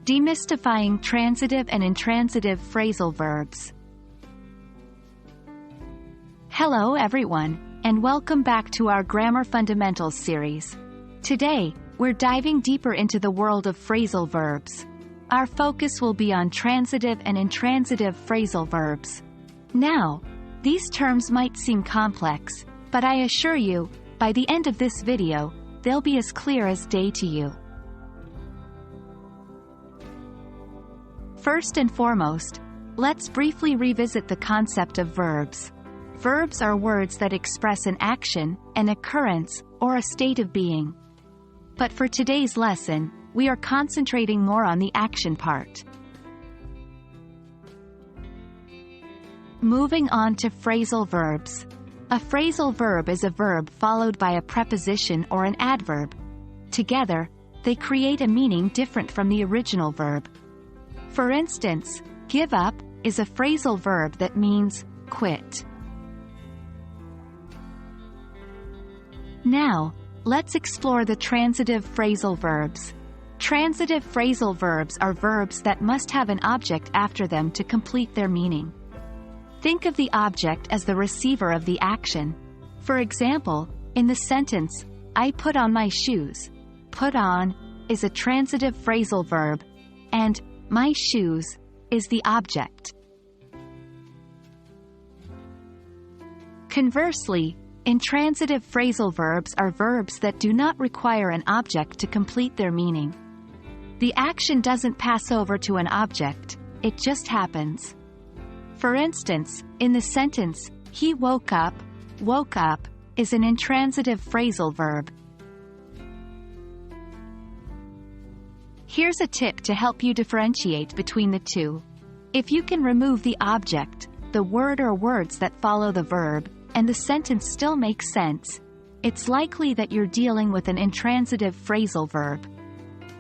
Demystifying Transitive and Intransitive Phrasal Verbs. Hello everyone, and welcome back to our Grammar Fundamentals series. Today, we're diving deeper into the world of phrasal verbs. Our focus will be on transitive and intransitive phrasal verbs. Now, these terms might seem complex, but I assure you, by the end of this video, they'll be as clear as day to you. First and foremost, let's briefly revisit the concept of verbs. Verbs are words that express an action, an occurrence, or a state of being. But for today's lesson, we are concentrating more on the action part. Moving on to phrasal verbs. A phrasal verb is a verb followed by a preposition or an adverb. Together, they create a meaning different from the original verb. For instance, give up is a phrasal verb that means quit. Now, let's explore the transitive phrasal verbs. Transitive phrasal verbs are verbs that must have an object after them to complete their meaning. Think of the object as the receiver of the action. For example, in the sentence, I put on my shoes, put on is a transitive phrasal verb, and my shoes is the object. Conversely, intransitive phrasal verbs are verbs that do not require an object to complete their meaning. The action doesn't pass over to an object, it just happens. For instance, in the sentence, he woke up is an intransitive phrasal verb. Here's a tip to help you differentiate between the two. If you can remove the object, the word or words that follow the verb, and the sentence still makes sense, it's likely that you're dealing with an intransitive phrasal verb.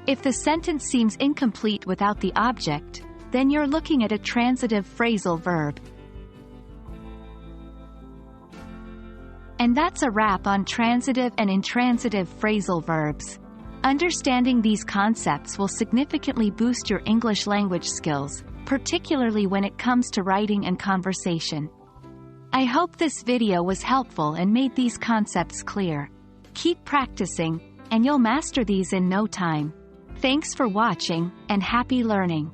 If the sentence seems incomplete without the object, then you're looking at a transitive phrasal verb. And that's a wrap on transitive and intransitive phrasal verbs. Understanding these concepts will significantly boost your English language skills, particularly when it comes to writing and conversation. I hope this video was helpful and made these concepts clear. Keep practicing, and you'll master these in no time. Thanks for watching, and happy learning.